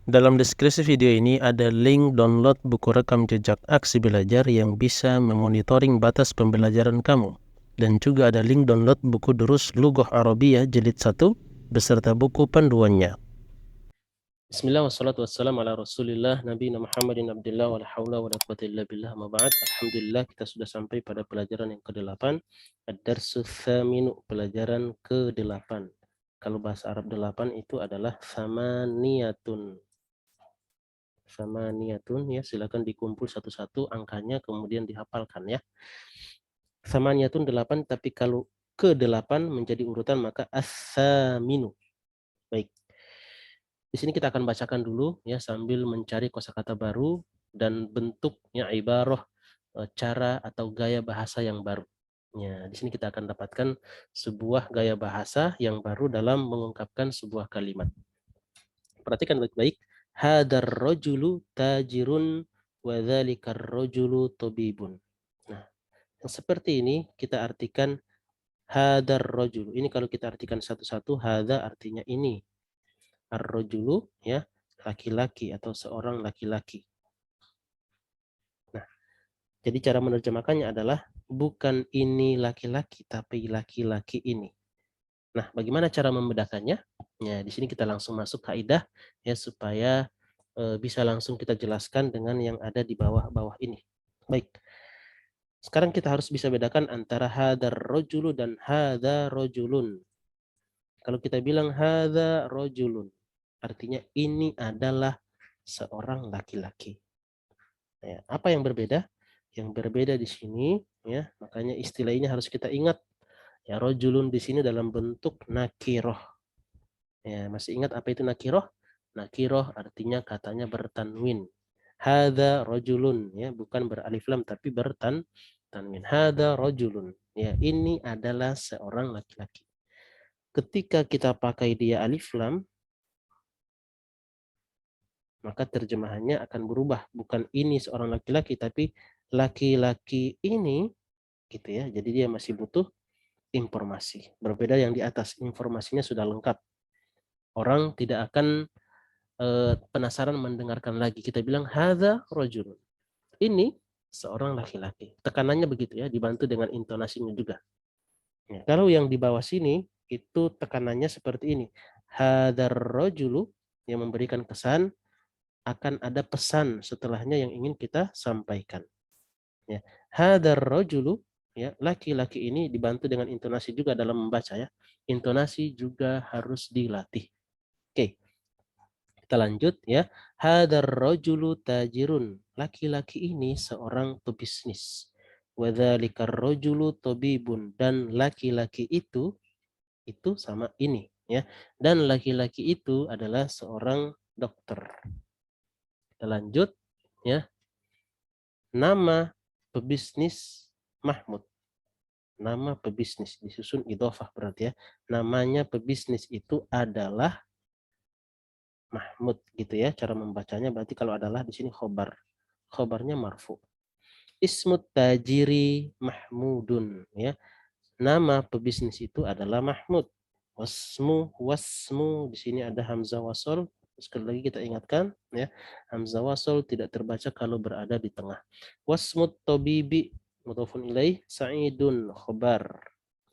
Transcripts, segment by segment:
Dalam deskripsi video ini ada link download buku rekam jejak aksi belajar yang bisa memonitoring batas pembelajaran kamu. Dan juga ada link download buku Durus Lughah Arabiyah jilid 1 beserta buku panduannya. Bismillah wassalatu wassalamu ala rasulillah nabiyina Muhammadin abdillah wa la hawla wa la quwwata illa billah ma ba'd. Alhamdulillah kita sudah sampai pada pelajaran yang ke-8 Ad-Darsu Tsaminu, pelajaran ke-8. Kalau bahasa Arab 8 itu adalah samaniyatun. Samaniyatun ya, silakan dikumpul satu-satu angkanya kemudian dihafalkan ya. Samaniyatun 8, tapi kalau ke-8 menjadi urutan maka as-saminu. Baik. Di sini kita akan bacakan dulu ya sambil mencari kosakata baru dan bentuknya ibarah, cara atau gaya bahasa yang baru. Ya, di sini kita akan dapatkan sebuah gaya bahasa yang baru dalam mengungkapkan sebuah kalimat. Perhatikan baik-baik. Hadar rojulu tajirun wa dzalikar rojulu tabibun. Nah, yang seperti ini kita artikan hadar rojulu. Ini kalau kita artikan satu-satu, hada artinya ini. Ar-rojulu ya, laki-laki atau seorang laki-laki. Nah, jadi cara menerjemahkannya adalah bukan ini laki-laki tapi laki-laki ini. Nah, bagaimana cara membedakannya? Ya, di sini kita langsung masuk kaidah ya supaya bisa langsung kita jelaskan dengan yang ada di bawah-bawah ini. Baik. Sekarang kita harus bisa bedakan antara hadar rojulu dan hadar rojulun. Kalau kita bilang hadar rojulun, artinya ini adalah seorang laki-laki. Ya, apa yang berbeda? Yang berbeda di sini, ya, makanya istilah ini harus kita ingat. Ya, rojulun di sini dalam bentuk nakiroh. Ya, masih ingat apa itu nakiroh? Nakiroh artinya katanya bertanwin. Hada rojulun, ya, bukan beralif lam tapi bertanwin. Hada rojulun, ya, ini adalah seorang laki-laki. Ketika kita pakai dia alif lam, maka terjemahannya akan berubah. Bukan ini seorang laki-laki, tapi laki-laki ini, gitu ya. Jadi dia masih butuh informasi. Berbeda yang di atas, informasinya sudah lengkap. Orang tidak akan penasaran mendengarkan lagi. Kita bilang hadza rajul. Ini seorang laki-laki. Tekanannya begitu ya, dibantu dengan intonasinya juga. Ya, kalau yang di bawah sini itu tekanannya seperti ini. Hadzal rajulu, yang memberikan kesan akan ada pesan setelahnya yang ingin kita sampaikan. Ya. Hadzal rajulu, ya, laki-laki ini dibantu dengan intonasi juga dalam membaca ya. Intonasi juga harus dilatih. Oke. Kita lanjut ya. Hadar rojulu tajirun. Laki-laki ini seorang pebisnis. Wadzalikar rojulu tabibun. Dan laki-laki itu sama ini ya. Dan laki-laki itu adalah seorang dokter. Kita lanjut ya. Nama pebisnis Mahmud. Nama pebisnis disusun idhofah berarti ya. Namanya pebisnis itu adalah Mahmud gitu ya, cara membacanya berarti kalau adalah di sini khobar. Khobarnya marfu. Ismut tajiri Mahmudun ya. Nama pebisnis itu adalah Mahmud. Wasmu di sini ada hamzah wasol. Sekali lagi kita ingatkan ya, hamzah wasol tidak terbaca kalau berada di tengah. Wasmut tabibi mudhofun ilaih Sa'idun khobar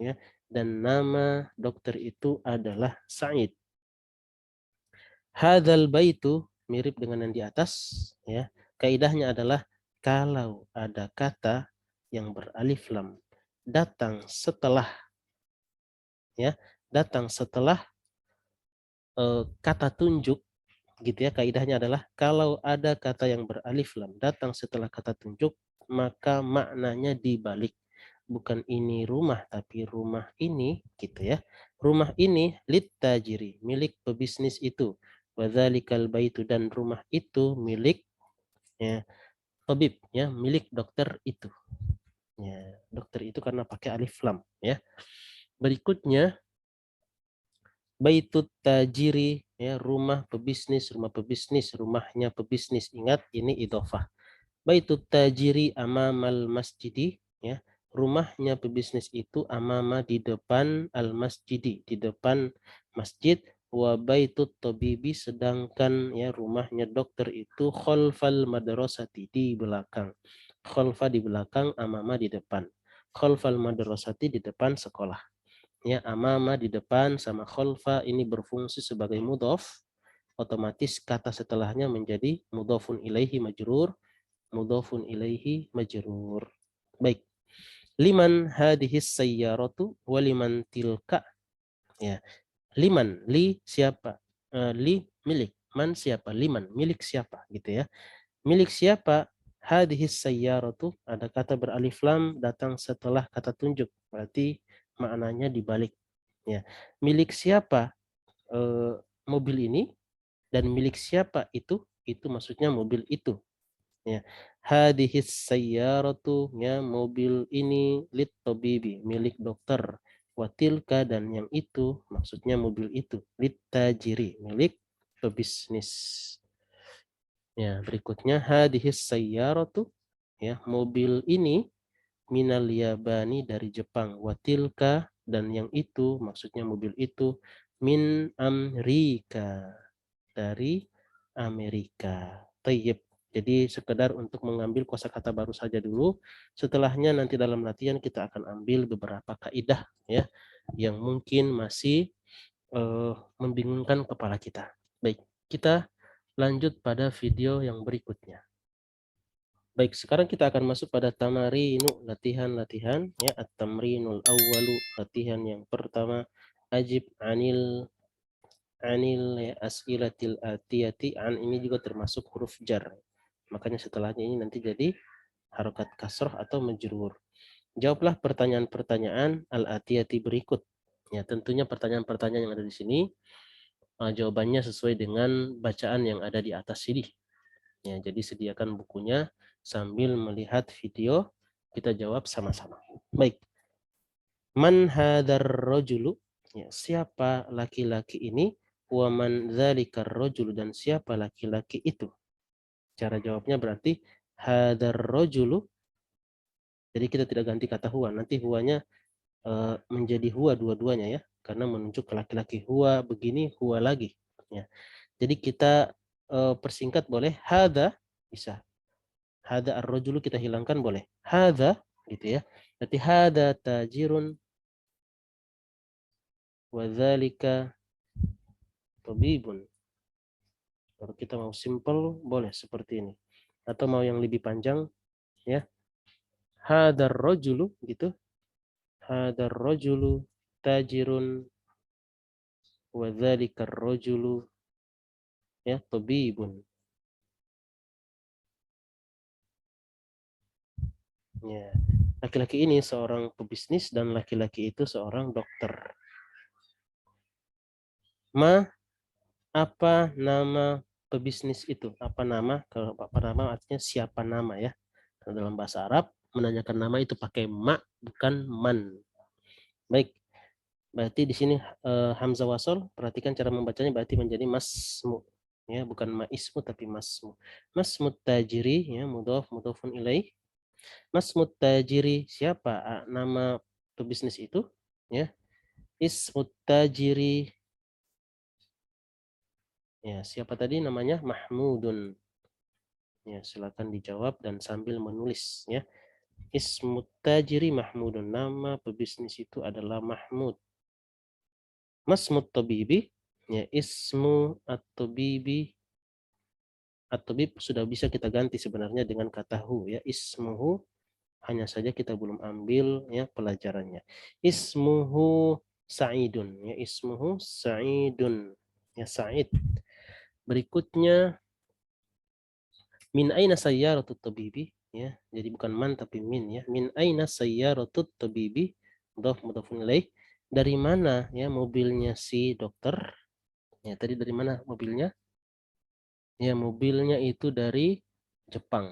ya, dan nama dokter itu adalah Sa'id. Hadzal baitu mirip dengan yang di atas ya. Kaidahnya adalah kalau ada kata yang beralif lam datang setelah ya, datang setelah kata tunjuk gitu ya. Kaidahnya adalah kalau ada kata yang beralif lam datang setelah kata tunjuk maka maknanya dibalik. Bukan ini rumah tapi rumah ini gitu ya. Rumah ini lit tajiri, milik pebisnis itu. Wadzalikal baitu, dan rumah itu milik ya, tabib ya, milik dokter itu. Ya, dokter itu karena pakai alif lam ya. Berikutnya baitut tajiri ya, rumah pebisnis, rumahnya pebisnis. Ingat ini idhofah. Baitut tajiri amamal masjidi ya. Rumahnya pebisnis itu amama di depan al masjidi, di depan masjid. wa baitut tabibi, sedangkan ya rumahnya dokter itu khalfal madrasati, di belakang. Khalfa di belakang, amama di depan. Khalfal madrasati di depan sekolah. Ya, amama di depan sama khalfa ini berfungsi sebagai mudhof, otomatis kata setelahnya menjadi mudhofun ilaihi majrur, mudhofun ilaihi majrur. Baik. Liman hadhis sayyaratu waliman tilka. Ya. Liman, li siapa? Li milik. Man siapa? Liman, milik siapa? Gitu ya. Milik siapa? Hadhis sayyaratu, ada kata beralif lam datang setelah kata tunjuk. Berarti maknanya dibalik. Ya. Milik siapa mobil ini, dan milik siapa itu? Itu maksudnya mobil itu. Ya. Hadhis sayyaratu, ya mobil ini, lit tabibi, milik dokter. Watilka, dan yang itu maksudnya mobil itu, lit tajiri, milik pebisnis. Ya, berikutnya hadhis sayyaratu, ya mobil ini, minal yabani, dari Jepang. Watilka, dan yang itu maksudnya mobil itu, min Amerika, dari Amerika. Tayyib. Jadi sekedar untuk mengambil kosakata baru saja dulu. Setelahnya nanti dalam latihan kita akan ambil beberapa kaidah ya yang mungkin masih membingungkan kepala kita. Baik, kita lanjut pada video yang berikutnya. Baik, sekarang kita akan masuk pada tamarinu, latihan-latihan ya, at-tamrinul awwalu, latihan yang pertama. Ajib anil ya, as'ilatil atiyati. An ini juga termasuk huruf jar. Makanya setelahnya ini nanti jadi harokat kasroh atau majrur. Jawablah pertanyaan-pertanyaan al-atiyati berikut. Ya, tentunya pertanyaan-pertanyaan yang ada di sini jawabannya sesuai dengan bacaan yang ada di atas sini. Ya, jadi sediakan bukunya sambil melihat video, kita jawab sama-sama. Baik. Man hadar rojulu, ya, siapa laki-laki ini? Wa man dzalikar rojulu, dan siapa laki-laki itu? Cara jawabnya berarti hadar rojulu. Jadi kita tidak ganti kata huwa, nanti huwanya menjadi huwa dua-duanya ya, karena menunjuk ke laki-laki. Huwa begini, huwa lagi. Ya. Jadi kita persingkat boleh, hada bisa. Hada ar-rajulu kita hilangkan boleh. Hada gitu ya. Berarti hada tajirun wa dzalika tabibun. Kalau kita mau simple boleh seperti ini. Atau mau yang lebih panjang ya. Hadar rajulu gitu. Hadar rajulu tajirun wa dzalika rajulu ya tabibun. Ya. Laki-laki ini seorang pebisnis dan laki-laki itu seorang dokter. Ma, apa nama pebisnis itu? Apa nama? Kalau apa nama artinya siapa nama ya. Kalau dalam bahasa Arab menanyakan nama itu pakai ma, bukan man. Baik. Berarti di sini hamzah wasol, perhatikan cara membacanya, berarti menjadi masmu. Ya, bukan maismu tapi masmu. Masmu tajiri ya, mudhof mudhofun ilaih. Masmu tajiri, siapa nama pebisnis itu? Ya. Ismu tajiri, ya, siapa tadi namanya? Mahmudun. Ya, silakan dijawab dan sambil menulis ya. Ismu tajiri Mahmudun, nama pebisnis itu adalah Mahmud. Masmut tabibi, ya, ismu at-tabibi, at-tabib sudah bisa kita ganti sebenarnya dengan kata hu ya. Ismuhu, hanya saja kita belum ambil ya pelajarannya. Ismuhu Sa'idun, ya, ismuhu Sa'idun, ya, Sa'id. Berikutnya min aina sayyaratut tabibi, ya. Jadi bukan man tapi min ya. Min aina sayyaratut tabibi, mudhaf mudhafun ilaih. Dari mana ya mobilnya si dokter? Ya, tadi dari mana mobilnya? Ya, mobilnya itu dari Jepang.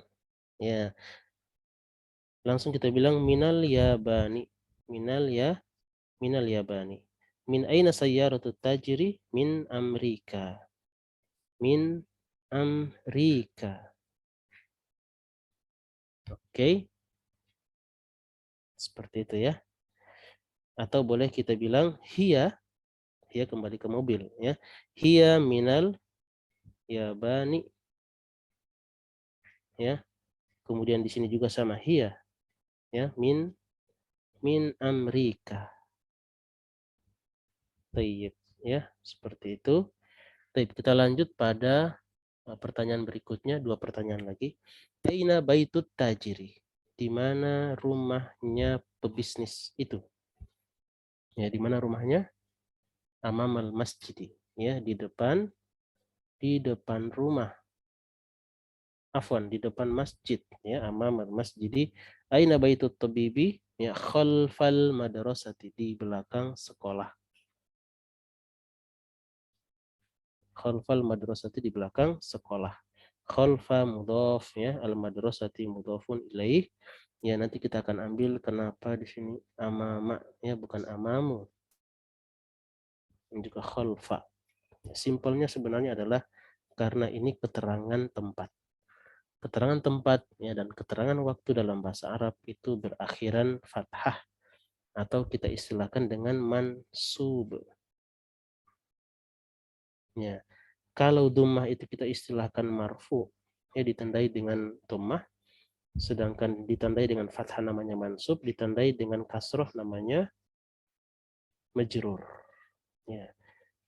Ya, langsung kita bilang minal yabani. Minal yabani. Min aina sayyaratut tajiri? Min Amerika. Min Amerika. Oke, seperti itu ya. Atau boleh kita bilang hiya Hiya kembali ke mobil ya. Hiya minal yabani ya. Kemudian di sini juga sama hiya ya, min Amerika. Tayyib ya, seperti itu. Tayyib, kita lanjut pada pertanyaan berikutnya, dua pertanyaan lagi. Aina baitut tajiri? Di mana rumahnya pebisnis itu? Ya, di mana rumahnya? Amamal masjid. Ya, di depan rumah. Afwan, di depan masjid ya, amamal masjid. Aina baitut tabibi? Ya, khalfal madrasati, di belakang sekolah. Khalfal madrasati, di belakang sekolah. Khalfa mudhaf ya, al madrasati mudhafun ilaih. Ya, nanti kita akan ambil kenapa di sini amama ya, bukan amamu. Dan juga khalfa. Ya, simpelnya sebenarnya adalah karena ini keterangan tempat. Keterangan tempat ya dan keterangan waktu dalam bahasa Arab itu berakhiran fathah atau kita istilahkan dengan mansub. Ya, kalau dhammah itu kita istilahkan marfu ya, ditandai dengan dhammah, sedangkan ditandai dengan fathah namanya mansub, ditandai dengan kasroh namanya majrur. Ya,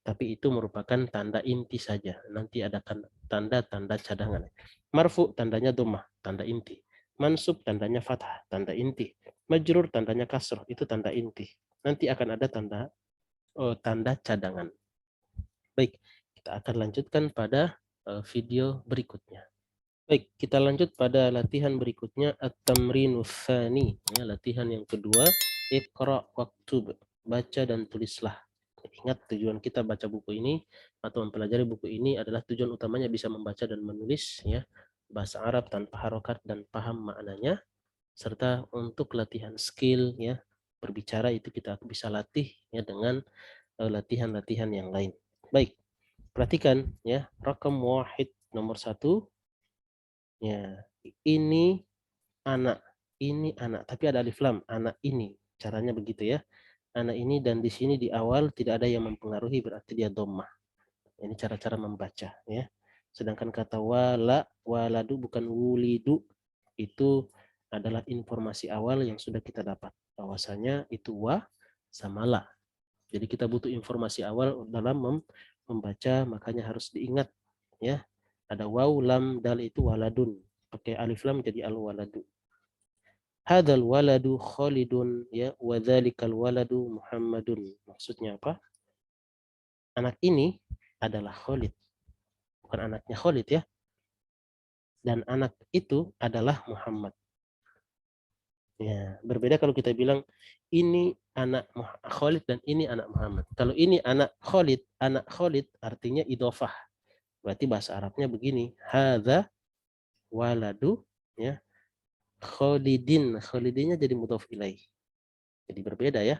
tapi itu merupakan tanda inti saja. Nanti ada tanda-tanda cadangan. Marfu tandanya dhammah, tanda inti. Mansub tandanya fathah, tanda inti. Majrur tandanya kasroh, itu tanda inti. Nanti akan ada tanda cadangan. Baik, kita akan lanjutkan pada video berikutnya. Baik, kita lanjut pada latihan berikutnya, at-tamrinu tsani. Ya, latihan yang kedua, iqra waktub, baca dan tulislah. Ingat, tujuan kita baca buku ini atau mempelajari buku ini adalah tujuan utamanya bisa membaca dan menulis ya, bahasa Arab tanpa harokat dan paham maknanya, serta untuk latihan skill ya, berbicara itu kita bisa latih ya dengan latihan-latihan yang lain. Baik, perhatikan ya, rakam wahid nomor 1. Ya, ini anak, tapi ada alif lam, anak ini. Caranya begitu ya. Anak ini, dan di sini di awal tidak ada yang mempengaruhi, berarti dia dhammah. Ini cara-cara membaca ya. Sedangkan kata waladu bukan wulidu, itu adalah informasi awal yang sudah kita dapat. Bahwasanya itu wa sama la. Jadi kita butuh informasi awal dalam membaca, makanya harus diingat ya. Ada waw, lam, dal, itu waladun. Pakai alif lam jadi al waladu. Hadzal waladu Khalidun ya, wa dzalikal waladu Muhammadun. Maksudnya apa? Anak ini adalah Khalid, bukan anaknya Khalid ya. Dan anak itu adalah Muhammad. Ya, berbeda kalau kita bilang ini anak Khalid dan ini anak Muhammad. Kalau ini anak Khalid artinya idhofah. Berarti bahasa Arabnya begini, hadza waladu ya, Khalidin. Khalidinnya jadi mudhof ilaih. Jadi berbeda ya.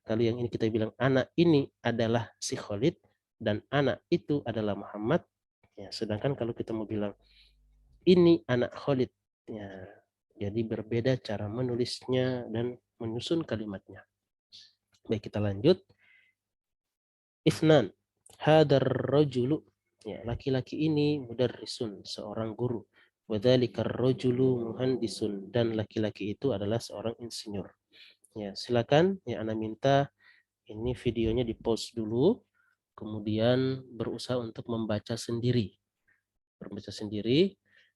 Kalau yang ini kita bilang anak ini adalah si Khalid dan anak itu adalah Muhammad. Ya, sedangkan kalau kita mau bilang ini anak Khalid, ya, jadi berbeda cara menulisnya dan menyusun kalimatnya. Baik, kita lanjut. Ifnan, hadar rajulu, ya, laki-laki ini mudarrisun, seorang guru. Wadzalikar rajulu muhandisun, dan laki-laki itu adalah seorang insinyur. Ya, silakan ya, Ana minta ini videonya di-pause dulu, kemudian berusaha untuk membaca sendiri.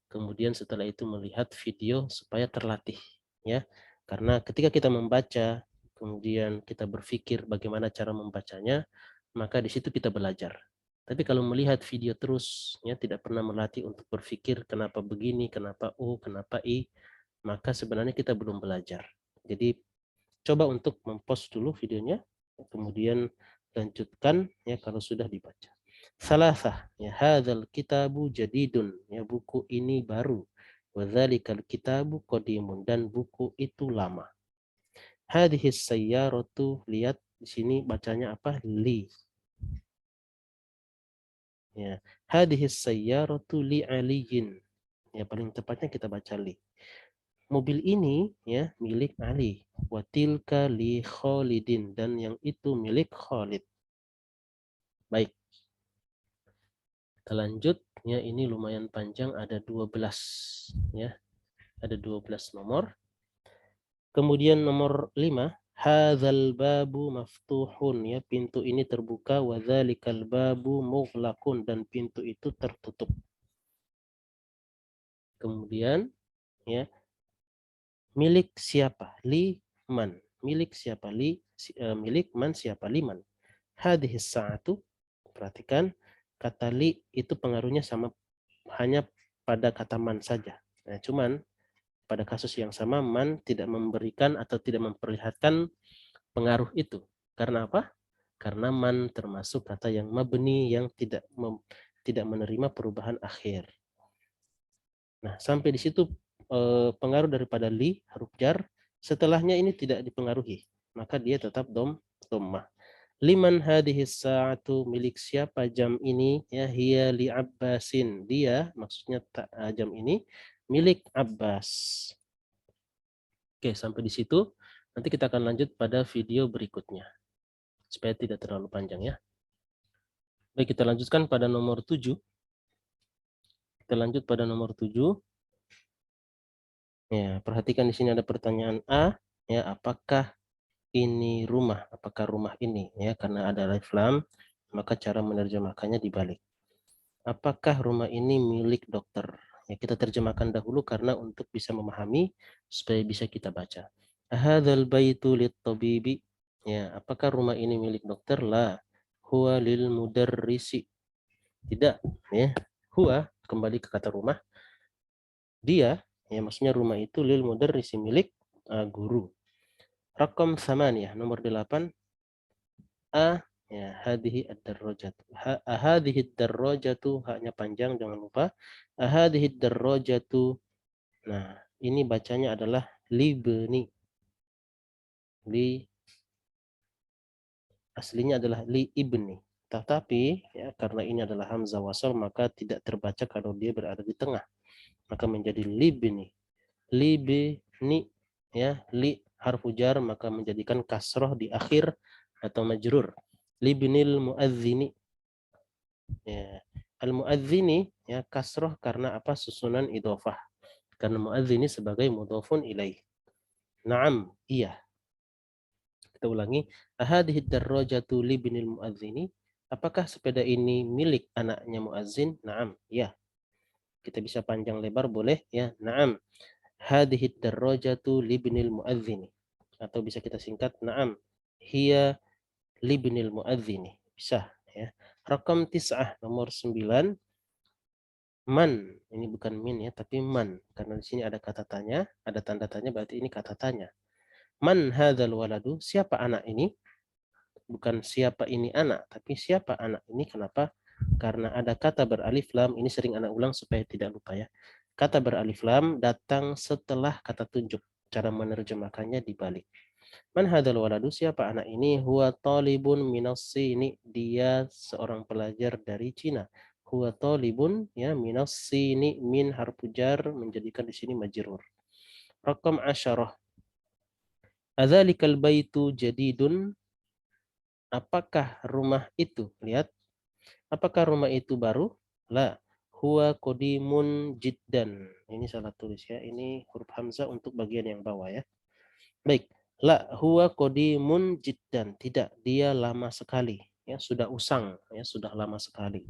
Kemudian setelah itu melihat video supaya terlatih ya. Karena ketika kita membaca, kemudian kita berpikir bagaimana cara membacanya, maka di situ kita belajar. Tapi kalau melihat video terus ya, tidak pernah melatih untuk berpikir kenapa begini, kenapa kenapa i, maka sebenarnya kita belum belajar. Jadi coba untuk mempost dulu videonya, kemudian lanjutkan ya kalau sudah dibaca. Salasah, ya, hadzal kitabu jadidun, ya, buku ini baru. Wadzalikal kitabu qadimun, dan buku itu lama. Hadhis sayyaratu, lihat di sini bacanya apa? Li. Ya, hadhis sayyaratu li aliyin. Ya, paling tepatnya kita baca li. Mobil ini ya milik Ali. Watilka li Khalidin, dan yang itu milik Khalid. Baik. Kita lanjut ya, ini lumayan panjang, ada 12 ya. Ada 12 nomor. Kemudian nomor 5, hadzal babu maftuhun ya, pintu ini terbuka, wa dzalikal babu mughlaqun, dan pintu itu tertutup. Kemudian ya, milik siapa? Liman. Milik siapa? Milik man siapa? Liman. Hadhis sa'atu, perhatikan kata li itu pengaruhnya sama hanya pada kata man saja. Nah, cuman pada kasus yang sama man tidak memberikan atau tidak memperlihatkan pengaruh itu. Karena apa? Karena man termasuk kata yang mabni yang tidak menerima perubahan akhir. Nah, sampai di situ pengaruh daripada li huruf jar, setelahnya ini tidak dipengaruhi, maka dia tetap dhammah. Liman hadhis sa'atu, milik siapa jam ini ya, hiya li Abbasin, dia maksudnya jam ini milik Abbas. Oke, sampai di situ. Nanti kita akan lanjut pada video berikutnya supaya tidak terlalu panjang ya. Baik, kita lanjutkan pada nomor 7. Kita lanjut pada nomor 7. Ya, perhatikan di sini ada pertanyaan A ya, apakah ini rumah? Apakah rumah ini ya, karena ada alif lam maka cara menerjemahkannya dibalik. Apakah rumah ini milik dokter? Ya, kita terjemahkan dahulu karena untuk bisa memahami supaya bisa kita baca. Hadzal baitu lit-tabibi. Ya, apakah rumah ini milik dokter? La, huwa lil mudarrisi. Tidak, ya. Huwa kembali ke kata rumah. Dia, ya maksudnya rumah itu lil mudarrisi, milik guru. Rakam samaniyah, nomor 8. Ya, hadhihi ad-darrajatu. Hadhihi ad-darrajatu, haknya panjang jangan lupa. Hadhihi ad-darrajatu. Nah, ini bacanya adalah libni. Aslinya adalah li ibni. Tetapi ya, karena ini adalah hamzah wasal maka tidak terbaca kalau dia berada di tengah. Maka menjadi libni. Libni ya, li harfu jar maka menjadikan kasroh di akhir atau majrur. Libnil muadzini. Ya. Al muadzini ya, kasroh karena apa? Susunan idhofah. Karena muadzini sebagai mudhofun ilaih. Naam, iya. Kita ulangi. Ahadhihi darrajatu libnil muadzini. Apakah sepeda ini milik anaknya muazzin? Naam, ya. Kita bisa panjang lebar boleh ya. Naam. Hadhihi darrajatu libnil muadzini. Atau bisa kita singkat naam. Hiya libnil muadzini. Bisa ya. Rakam tis'ah nomor 9. Man, ini bukan min ya, tapi man. Karena di sini ada kata tanya, ada tanda tanya, berarti ini kata tanya. Man hadzal waladu, siapa anak ini? Bukan siapa ini anak, tapi siapa anak ini. Kenapa? Karena ada kata beralif lam, ini sering anak ulang supaya tidak lupa ya. Kata beralif lam datang setelah kata tunjuk. Cara menerjemahkannya dibalik. Man hadzal waladu, siapa anak ini? Huwa talibun minas sini, dia seorang pelajar dari Cina. Huwa talibun ya, minas sini, min harfu jar menjadikan di sini majrur. Rakam asyarah. Adzalikal baitu jadidun, apakah rumah itu? Lihat, apakah rumah itu baru? La, huwa qadimun jiddan. Ini salah tulis ya, ini huruf hamzah untuk bagian yang bawah ya. Baik, la huwa qadimun jiddan. Tidak, dia lama sekali. Ya, sudah usang, ya, sudah lama sekali.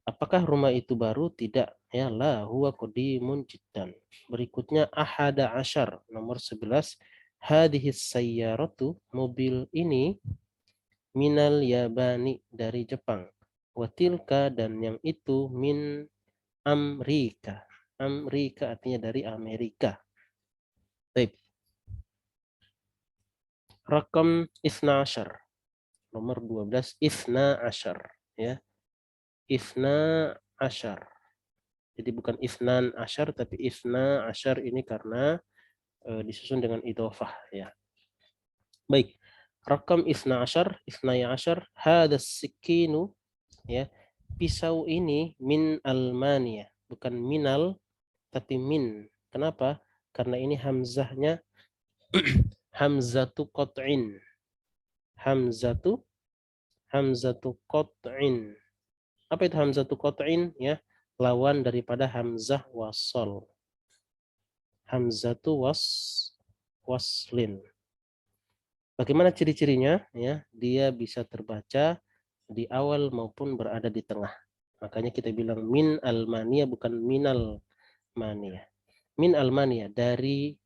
Apakah rumah itu baru? Tidak. Ya, la huwa qadimun jiddan. Berikutnya ahada asyar, nomor 11. Hadhis sayyaratu, mobil ini minal yabani, dari Jepang. Watilka, dan yang itu min Amerika. Amerika artinya dari Amerika. Baik. Rakam isna asyar. Nomor 12 isna asyar ya. Isna asyar. Jadi bukan isnan asyar tapi isna asyar, ini karena disusun dengan idhofah ya. Baik. Rakam isna asyar, isnaya asyar, hadas sikinu ya. Pisau ini min Almania, bukan minal tapi min. Kenapa? Karena ini hamzahnya hamzatu qat'in. Hamzatu hamzatu qat'in. Apa itu hamzatu qat'in? Ya, lawan daripada hamzah wasol. Hamzatu waslin. Bagaimana ciri-cirinya? Ya, dia bisa terbaca di awal maupun berada di tengah. Makanya kita bilang min Almania bukan minal mania. Min Almania dari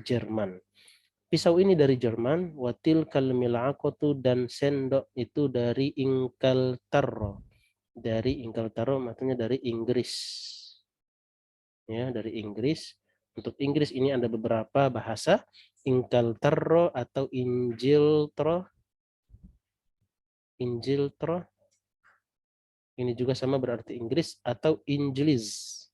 Jerman. Pisau ini dari Jerman, watil kalmil'aqatu dan sendok itu dari Inkaltaro. Dari Inkaltaro maksudnya dari Inggris. Ya, dari Inggris. Untuk Inggris ini ada beberapa bahasa, Inkaltaro atau Injiltro. Injiltro. Ini juga sama berarti Inggris atau Injiliz.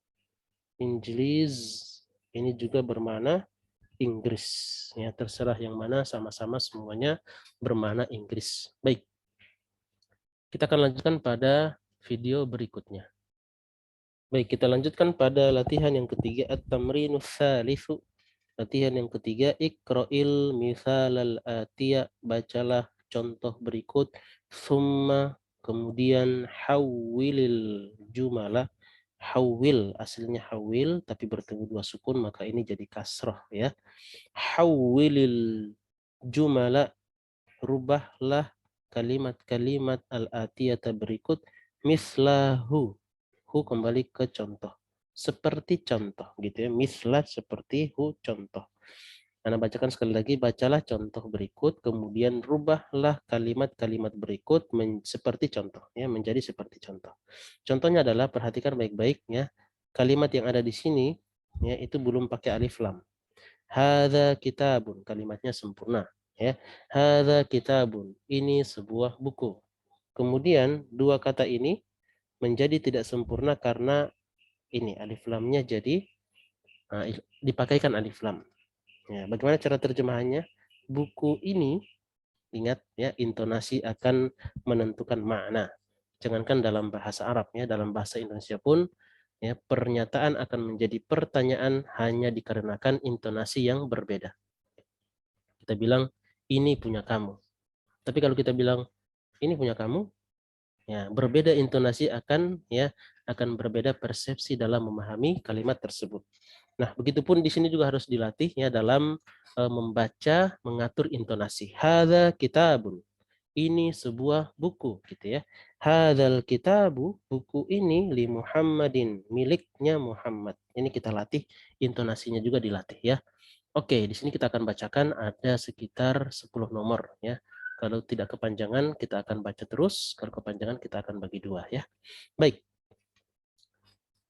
Injiliz ini juga bermakna Inggris. Ya, terserah yang mana, sama-sama semuanya bermakna Inggris. Baik. Kita akan lanjutkan pada video berikutnya. Baik, kita lanjutkan pada latihan yang ketiga, at-tamrinus tsalitsu. Latihan yang ketiga, iqra'il mithalal atiya, bacalah contoh berikut, summa kemudian hawwilil jumala. Hawil aslinya hawil tapi bertemu dua sukun maka ini jadi kasrah ya. Hawwilil jumala, rubahlah kalimat-kalimat al-atiyata berikut mislahu. Hu kembali ke contoh. Seperti contoh gitu ya. Mislah seperti hu contoh. Anda bacakan sekali lagi, bacalah contoh berikut, kemudian rubahlah kalimat-kalimat berikut seperti contoh ya, menjadi seperti contoh. Contohnya adalah perhatikan baik-baik ya. Kalimat yang ada di sini ya itu belum pakai alif lam. Hadza kitabun, kalimatnya sempurna ya. Hadza kitabun, ini sebuah buku. Kemudian dua kata ini menjadi tidak sempurna karena ini alif lamnya jadi dipakaikan alif lam. Ya, bagaimana cara terjemahannya? Buku ini, ingat ya, intonasi akan menentukan makna. Jangankan dalam bahasa Arab ya, dalam bahasa Indonesia pun ya, pernyataan akan menjadi pertanyaan hanya dikarenakan intonasi yang berbeda. Kita bilang ini punya kamu. Tapi kalau kita bilang ini punya kamu, ya berbeda intonasi akan berbeda persepsi dalam memahami kalimat tersebut. Nah, begitupun di sini juga harus dilatih ya dalam membaca, mengatur intonasi. Hadza kitabun. Ini sebuah buku gitu ya. Hadzal kitabu, buku ini li Muhammadin, miliknya Muhammad. Ini kita latih, intonasinya juga dilatih ya. Oke, di sini kita akan bacakan ada sekitar 10 nomor ya. Kalau tidak kepanjangan kita akan baca terus, kalau kepanjangan kita akan bagi dua ya. Baik.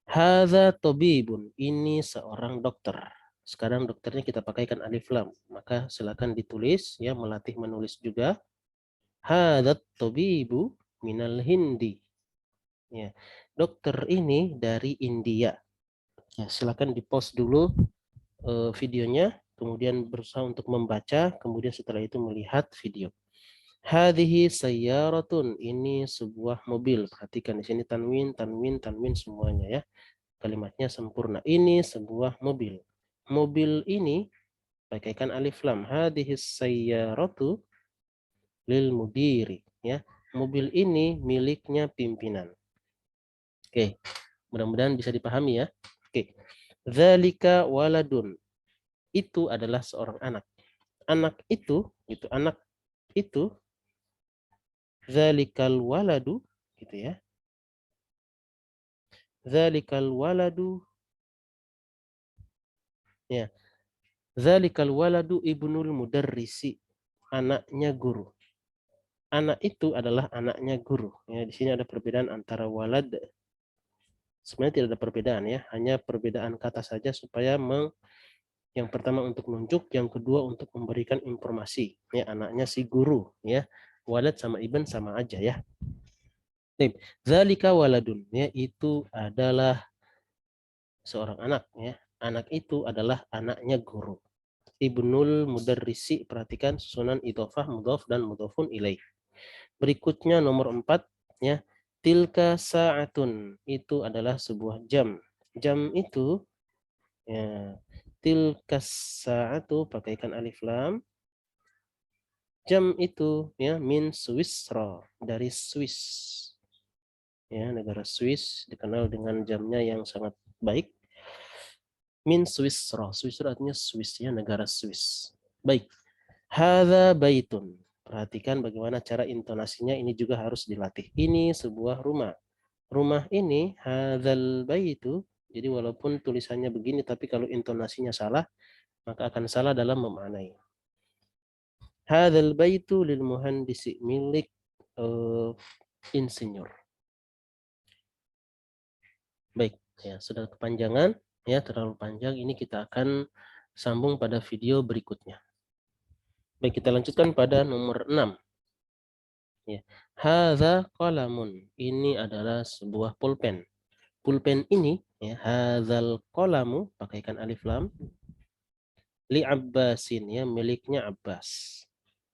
Hadza tabibun, ini seorang dokter. Sekarang dokternya kita pakaikan alif lam, maka silakan ditulis ya, melatih menulis juga. Hadza tabibu minal Hindi. Ya. Dokter ini dari India. Ya, silakan di-pause dulu videonya, kemudian berusaha untuk membaca, kemudian setelah itu melihat video. Hadhihi sayyaratun, ini sebuah mobil. Perhatikan di sini tanwin, tanwin, tanwin semuanya ya. Kalimatnya sempurna. Ini sebuah mobil. Mobil ini pakaikan alif lam. Hadhihi sayyaratu lil mudiri ya. Mobil ini miliknya pimpinan. Oke. Mudah-mudahan bisa dipahami ya. Oke. Dzalika waladun. Itu adalah seorang anak. Anak itu anak itu dzalikal waladu gitu ya. Dzalikal waladu ya. Dzalikal waladu ibnul mudarrisi, anaknya guru. Anak itu adalah anaknya guru. Ya, di sini ada perbedaan antara walad. Sebenarnya tidak ada perbedaan ya, hanya perbedaan kata saja supaya yang pertama untuk menunjuk, yang kedua untuk memberikan informasi. Ya, anaknya si guru ya. Walad sama ibn sama aja ya. Zalika waladun ya, itu adalah seorang anak ya. Anak itu adalah anaknya guru. Ibnul mudarrisi, perhatikan susunan idhofah, mudhof dan mudhofun ilaih. Berikutnya nomor 4 ya. Tilka sa'atun, itu adalah sebuah jam. Jam itu ya, tilka sa'atu pakaikan alif lam. Jam itu ya min Swissra, dari Swiss. Ya, negara Swiss dikenal dengan jamnya yang sangat baik. Min Swissra. Swissra artinya Swiss ya, negara Swiss. Baik. Hadza baitun. Perhatikan bagaimana cara intonasinya, ini juga harus dilatih. Ini sebuah rumah. Rumah ini hadzal baitu. Jadi walaupun tulisannya begini tapi kalau intonasinya salah, maka akan salah dalam memaknai. Hadzal baitu lil muhandisi, milik insinyur. Baik, ya sudah kepanjangan, ya terlalu panjang. Ini kita akan sambung pada video berikutnya. Baik, kita lanjutkan pada nomor 6. Ya. Hadza qalamun. Ini adalah sebuah pulpen. Pulpen ini, ya, hadzal qalamu, pakaikan alif lam, li Abbasin, ya, miliknya Abbas.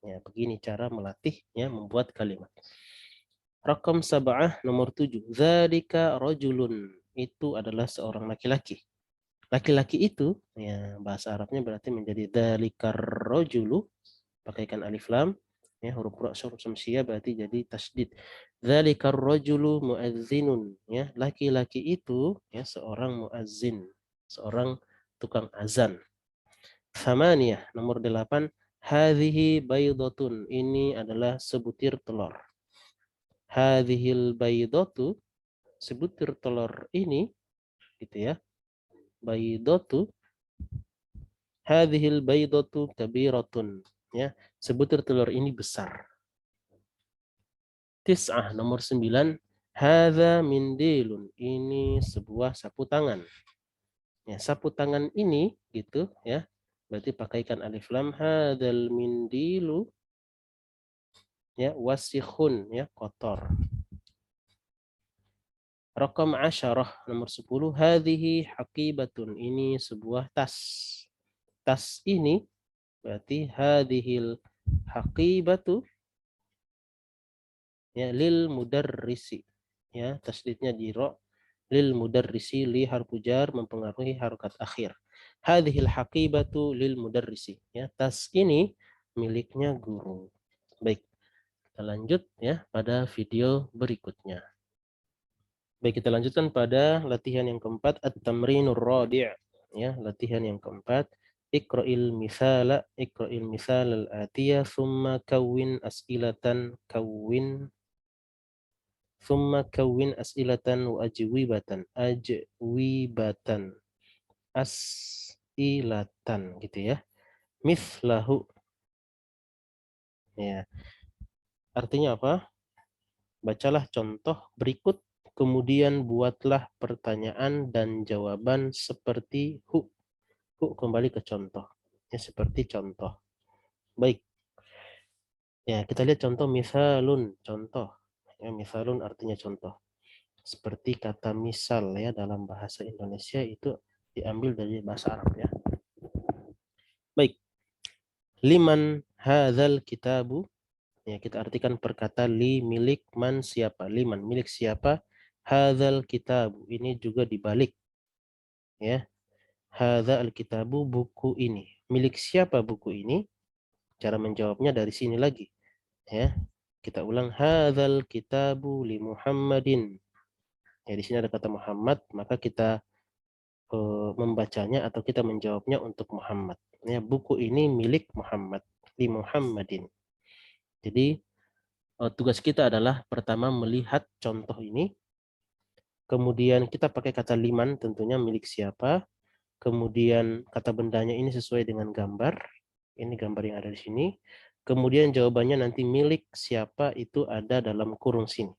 Ya, begini cara melatih, ya, membuat kalimat. Rakam sab'ah, nomor 7. Dzalika rajulun. Itu adalah seorang laki-laki. Laki-laki itu, ya, bahasa Arabnya berarti menjadi dzalikar rajulu, pakaikan alif lam, ya, huruf syamsiyah berarti jadi tasdid. Dzalikar rajulu muazzinun, ya, laki-laki itu, ya, seorang muazzin, seorang tukang azan. Samaniyah, nomor 8. Hadhihi baydatun, ini adalah sebutir telur. Hadhil baydatu, sebutir telur ini, gitu ya. Baydatu, hadhil baydatu kabiratun, ya, sebutir telur ini besar. Tis'ah, nomor 9. Hadza mindilun, ini sebuah sapu tangan. Ya, sapu tangan ini gitu ya. Berarti pakaikan alif lam, hadzal mindilu, ya, wasikhun, ya, kotor. Rakam 10, nomor 10. Hadhihi haqibatun, ini sebuah tas. Tas ini berarti hadhil haqibatu, ya, lil mudarrisi, ya, tasdidnya di ro, lil mudarrisi, li harfu jar mempengaruhi harokat akhir. Hadhil haqibatu lil mudarrisi, ya, tas ini miliknya guru. Baik, kita lanjut ya pada video berikutnya. Baik, kita lanjutkan pada latihan yang keempat, at-tamrinur rabi', ya, latihan yang keempat. Iqra'il misal al-atiyah thumma kawwin as'ilatan as'ilatan wa ajwibatan as'ilatan, gitu ya. Mislahu, ya, artinya apa? Bacalah contoh berikut, kemudian buatlah pertanyaan dan jawaban seperti hu. Hu kembali ke contoh, ya, seperti contoh. Baik, ya, kita lihat contoh misalun, contoh, ya, misalun artinya contoh. Seperti kata misal, ya, dalam bahasa Indonesia itu diambil dari bahasa Arab, ya. Baik, liman hadzal kitabu, ya, kita artikan perkata li, milik, man, siapa, liman, milik siapa, hadzal kitabu, ini juga dibalik, ya, hadzal kitabu, buku ini, milik siapa buku ini. Cara menjawabnya dari sini lagi, ya, kita ulang, hadzal kitabu li Muhammadin, ya, di sini ada kata Muhammad, maka kita membacanya atau kita menjawabnya untuk Muhammad, ya, buku ini milik Muhammad, li Muhammadin. Jadi tugas kita adalah pertama melihat contoh ini, kemudian kita pakai kata liman, tentunya milik siapa, kemudian kata bendanya ini sesuai dengan gambar, ini gambar yang ada di sini, kemudian jawabannya nanti milik siapa itu ada dalam kurung sini.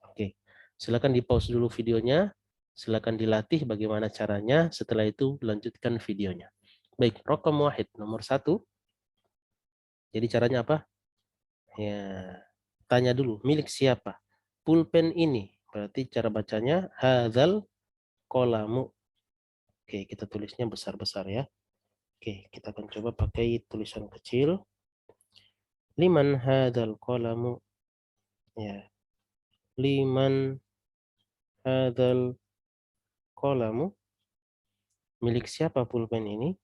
Oke, silakan di pause dulu videonya, silakan dilatih bagaimana caranya, setelah itu lanjutkan videonya. Baik, rokam wahid, nomor 1. Jadi caranya apa? Ya, tanya dulu, milik siapa? Pulpen ini, berarti cara bacanya hadzal qalamu. Oke, kita tulisnya besar-besar ya. Oke, kita akan coba pakai tulisan kecil. Liman hadzal qalamu, ya. Liman hadzal qalamu, milik siapa pulpen ini?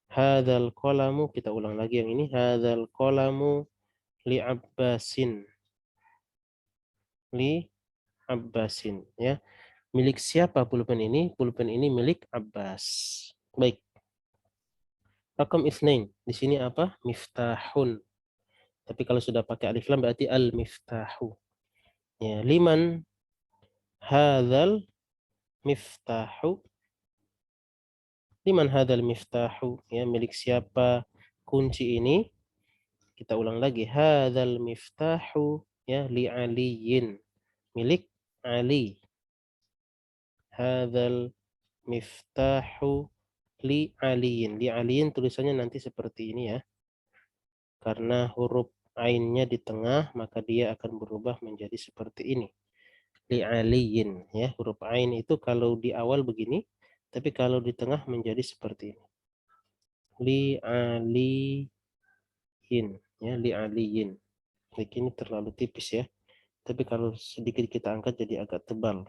Hadzal qalamu, kita ulang lagi yang ini. Hadzal qalamu li Abbasin. Li Abbasin, ya. Milik siapa pulpen ini? Pulpen ini milik Abbas. Baik. Rakam isnain. Di sini apa? Miftahun. Tapi kalau sudah pakai alif lam berarti al-miftahu. Ya, liman hadzal miftahu. Liman hadzal miftahu? Ya, milik siapa kunci ini? Kita ulang lagi. Hadzal miftahu, ya, li aliyin. Milik Ali. Hadzal miftahu li aliyin. Li aliyin tulisannya nanti seperti ini ya. Karena huruf ainnya di tengah, maka dia akan berubah menjadi seperti ini. Li aliyin, ya. Huruf ain itu kalau di awal begini, tapi kalau di tengah menjadi seperti ini. Li aliyin, ya, li aliyin. Ini terlalu tipis ya. Tapi kalau sedikit kita angkat jadi agak tebal.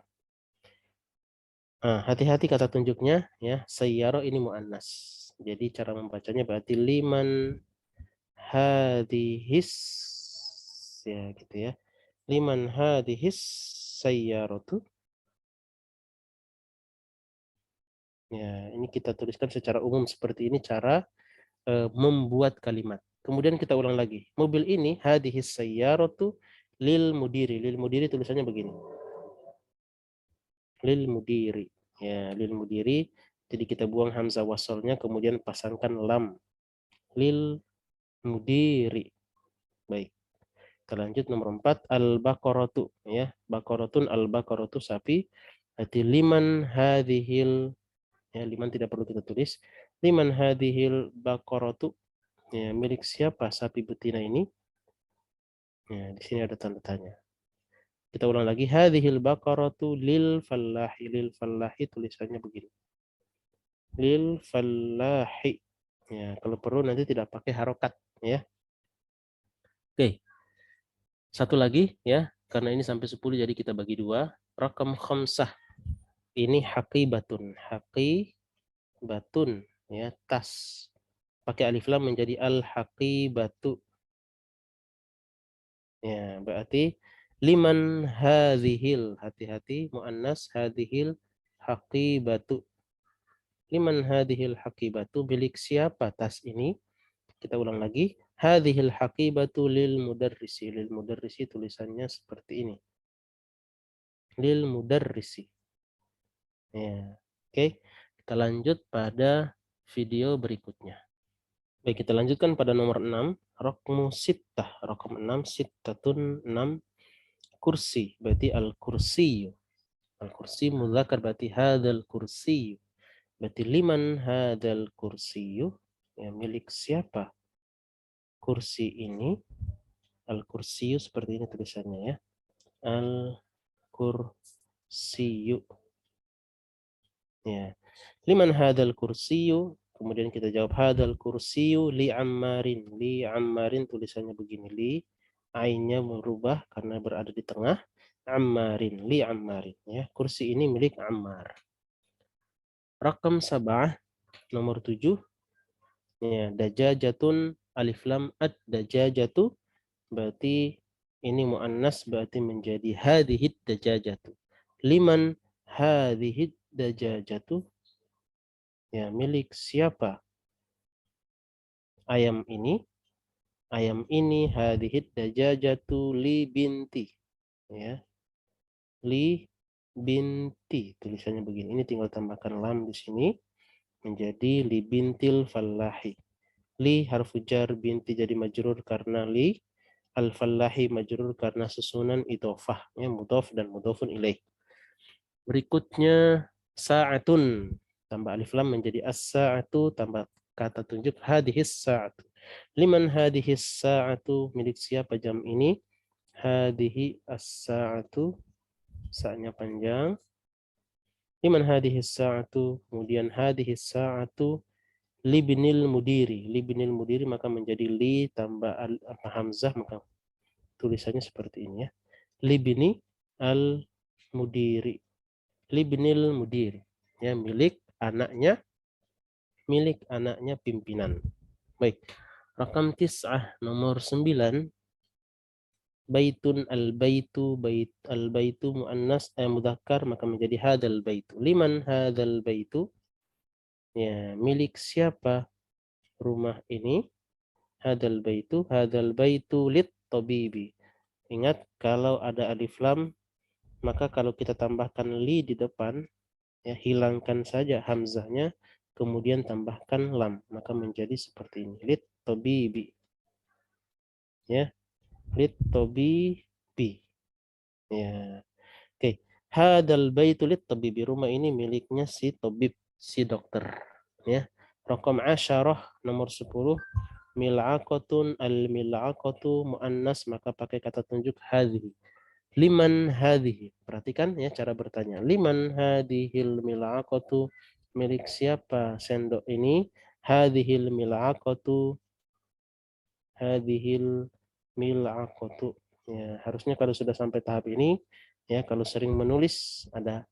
Nah, hati-hati kata tunjuknya ya. Sayyaro ini muannas. Jadi cara membacanya berarti liman hadihis, ya gitu ya. Liman hadihis sayyaratu. Ya, ini kita tuliskan secara umum seperti ini cara membuat kalimat. Kemudian kita ulang lagi. Mobil ini hadihis sayyaratu lil mudiri. Lil mudiri tulisannya begini. Lil mudiri. Ya, lil mudiri. Jadi kita buang hamzah wasalnya kemudian pasangkan lam. Lil mudiri. Baik. Kita lanjut nomor 4 al-baqaratu, ya. Baqaratun al-baqaratu sapi. Berarti liman hadhil, ya, liman tidak perlu kita tulis. Liman hadhil baqaratu, ya, milik siapa sapi betina ini? Ya, di sini ada tanda tanya. Kita ulang lagi. Hadhil baqaratu lil fallahi. Lil fallahi tulisannya begini. Lil fallahi. Ya, kalau perlu nanti tidak pakai harokat, ya. Oke. Satu lagi ya, karena ini sampai 10 jadi kita bagi dua. Rakam khamsah. Ini haqibatun. Haqibatun, ya, tas. Pakai alif lam menjadi al-haqibatu. Ya, berarti liman hadhil, hati-hati muannas hadhil haqibatu. Liman hadhil haqibatu, milik siapa tas ini? Kita ulang lagi. Hadhil haqibatu lil mudarrisi. Lil mudarrisi tulisannya seperti ini. Lil mudarrisi. Ya. Oke, kita lanjut pada video berikutnya. Baik, kita lanjutkan pada nomor 6. Rokmu sittah. Rokom 6. Sittatun 6. Kursi. Berarti al-kursiyu. Al-kursi mudzakkar berarti hadzal kursiyu. Berarti liman hadzal kursiyu. Ya, milik siapa kursi ini? Al-kursiyu seperti ini tulisannya ya. Al-kursiyu. Ya. Liman hadzal kursiyu? Kemudian kita jawab hadzal kursiyu li Ammarin. Li Ammarin tulisannya begini. Li ainnya berubah karena berada di tengah. Ammarin, li Ammarin, ya. Kursi ini milik Ammar. Rakam sabah nomor 7. Ya, dajajatun alif lam ad dajajatu berarti ini muannas berarti menjadi hadhid dajajatu. Liman hadhid dajajatu? Ya, milik siapa ayam ini? Ayam ini hadhid dajajatu li binti. Ya. Li binti tulisannya begini. Ini tinggal tambahkan lam di sini menjadi li bintil fallahi. Li harfu jar, binti jadi majrur karena li, al fallahi majrur karena susunan idhofah, ya, mudhof dan mudhofun ilaih. Berikutnya sa'atun, tambah alif lam menjadi as-sa'atu, tambah kata tunjuk hadhis sa'atu. Liman hadhis sa'atu, milik siapa jam ini? Hadhihi as-sa'atu, sa-nya panjang. Liman hadhis sa'atu, kemudian hadhis sa'atu libnil mudiri. Libnil mudiri maka menjadi li tambah hamzah, maka tulisannya seperti ini ya. Libni al mudiri. Libnil mudiri. Ya, milik anaknya milik anaknya pimpinan. Baik. Rakam tis'ah nomor 9. Baitun al-baitu al-baitu muannas mudzakkar maka menjadi hadzal baitu. Liman hadzal baitu? Ya, milik siapa rumah ini? Hadzal baitu lit tabibi. Ingat kalau ada alif lam maka kalau kita tambahkan li di depan ya hilangkan saja hamzahnya kemudian tambahkan lam maka menjadi seperti ini. Lit tabibi. Ya, lit tabibi. Ya. Oke. Hadal baitulit tabibi, rumah ini miliknya si tabib, si dokter. Ya. Raqam asyarah nomor 10. Mil'aqatun al-mil'aqatu muannas maka pakai kata tunjuk hadhihi. Liman hadhihi. Perhatikan ya cara bertanya. Liman hadhil mil'aqatu, milik siapa sendok ini? Hadhil mil'aqatu, hadhil mil'aqatu. Ya, harusnya kalau sudah sampai tahap ini ya kalau sering menulis ada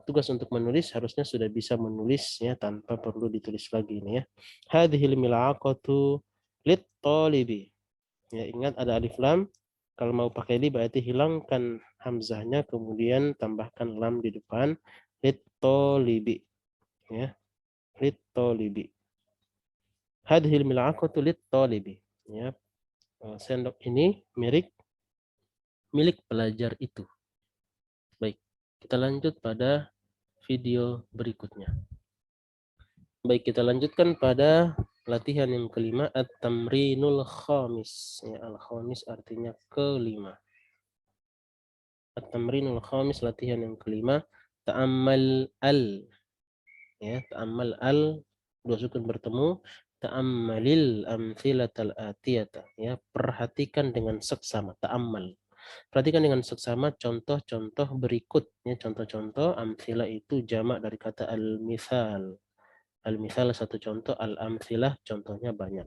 tugas untuk menulis harusnya sudah bisa menulis ya tanpa perlu ditulis lagi ini ya. Hadhil mil'aqatu lit talibi. Ya ingat ada alif lam. Kalau mau pakai li berarti hilangkan hamzahnya kemudian tambahkan lam di depan lit talibi ya. Lit talibi. Hadhil mil'aqatu lit talibi ya. Sendok ini milik pelajar itu. Baik, kita lanjut pada video berikutnya. Baik, kita lanjutkan pada latihan yang kelima, at-tamrinul khamis. Ya, al-khamis artinya kelima. At-tamrinul khamis, latihan yang kelima, ta'ammal al. Ya, ta'ammal al, dua sukun bertemu, ta'ammalil amthilatal atiyata. Ya, perhatikan dengan seksama, ta'ammal. Perhatikan dengan seksama contoh-contoh berikut. Ya, contoh-contoh amthila itu jamak dari kata al-mithal. Al-mithal satu contoh, al-amthilah contohnya banyak.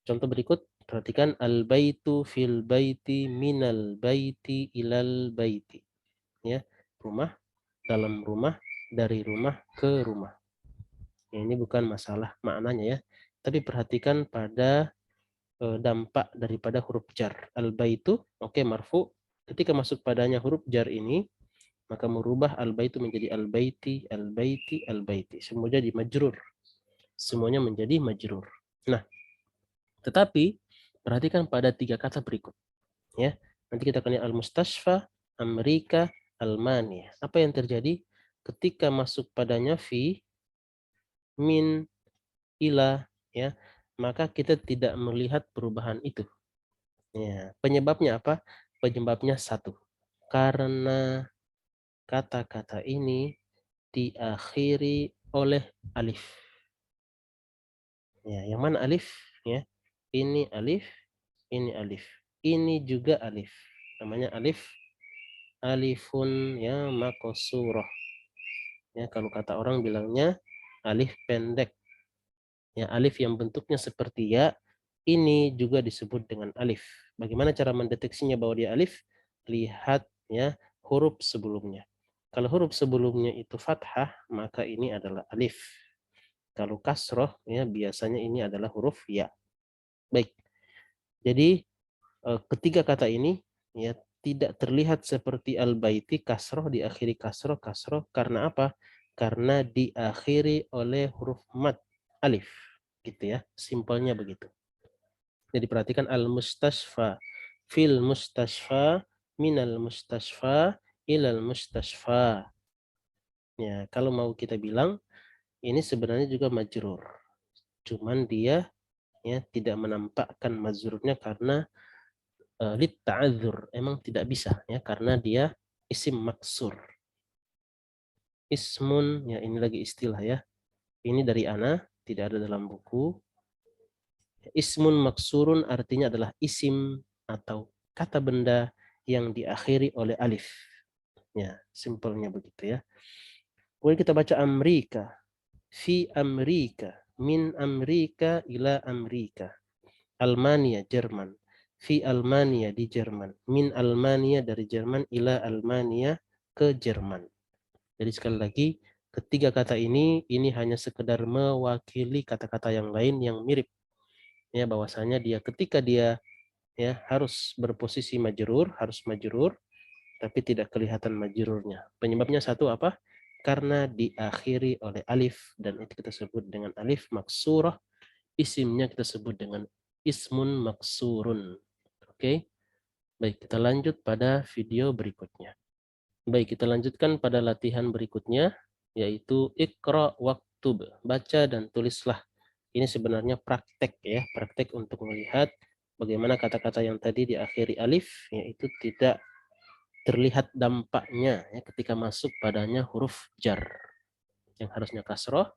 Contoh berikut, perhatikan al-baitu fil baiti minal baiti ilal baiti. Ya, rumah, dalam rumah, dari rumah ke rumah. Ya, ini bukan masalah maknanya ya, tapi perhatikan pada dampak daripada huruf jar. Al-baitu, oke, marfu. Ketika masuk padanya huruf jar ini, maka merubah al-baitu menjadi al-baiti, al-baiti, al-baiti. Semuanya jadi majrur. Semuanya menjadi majrur. Nah, tetapi perhatikan pada tiga kata berikut. Ya, nanti kita akan lihat al-mustashfa, Amerika, Almania. Apa yang terjadi ketika masuk padanya fi, min, ila, ya, maka kita tidak melihat perubahan itu. Ya, penyebabnya apa? Penyebabnya satu. Karena kata-kata ini diakhiri oleh alif. Ya, yang mana alif? Ya, ini alif, ini alif. Ini juga alif. Namanya alif, alifun ya makosurah. Ya, kalau kata orang bilangnya alif pendek. Ya, alif yang bentuknya seperti ya, ini juga disebut dengan alif. Bagaimana cara mendeteksinya bahwa dia alif? Lihat ya huruf sebelumnya. Kalau huruf sebelumnya itu fathah, maka ini adalah alif. Kalau kasroh, ya biasanya ini adalah huruf ya. Baik. Jadi ketiga kata ini ya tidak terlihat seperti al-baiti kasroh diakhiri kasroh karena apa? Karena diakhiri oleh huruf mad alif, gitu ya. Simpelnya begitu. Jadi perhatikan al-mustashfa, fil mustashfa, minal mustashfa, ilal mustashfa. Ya, kalau mau kita bilang ini sebenarnya juga majrur. Cuman dia ya tidak menampakkan majrurnya karena lit ta'adzur emang tidak bisa ya karena dia isim maksur. Ismun ya ini lagi istilah ya. Ini dari ana tidak ada dalam buku. Ismun maksurun artinya adalah isim atau kata benda yang diakhiri oleh alif. Ya, simpelnya begitu ya. Kemudian kita baca Amerika. Fi Amerika, min Amerika ila Amerika. Almania, Jerman. Fi Almania di Jerman. Min Almania dari Jerman ila Almania ke Jerman. Jadi sekali lagi Ketiga kata ini hanya sekedar mewakili kata-kata yang lain yang mirip. Ya, bahwasanya dia ketika dia ya harus berposisi majrur, harus majrur, tapi tidak kelihatan majrurnya. Penyebabnya satu apa? Karena diakhiri oleh alif, dan itu kita sebut dengan alif maksurah. Isimnya kita sebut dengan ismun maksurun. Oke? Baik, kita lanjut pada video berikutnya. Baik, kita lanjutkan pada latihan berikutnya, yaitu Iqra waktub, baca dan tulislah. Ini sebenarnya praktek ya, praktek untuk melihat bagaimana kata-kata yang tadi diakhiri alif, yaitu tidak terlihat dampaknya ya, ketika masuk padanya huruf jar. Yang harusnya kasroh,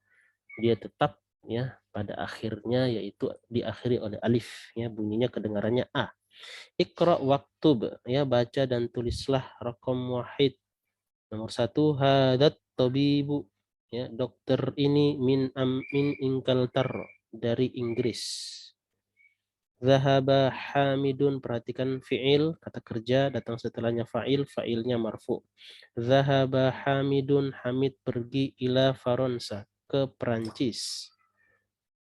dia tetap ya pada akhirnya yaitu diakhiri oleh alif, ya bunyinya kedengarannya a. Iqra waktub, ya baca dan tulislah. Raqam wahid, nomor satu, hadat tabibu, ya dokter ini min Ingkaltar, dari Inggris. Zahaba Hamidun, perhatikan fi'il, kata kerja datang setelahnya fa'il, fa'ilnya marfu. Zahaba Hamidun, Hamid pergi ila Faransa, ke Perancis.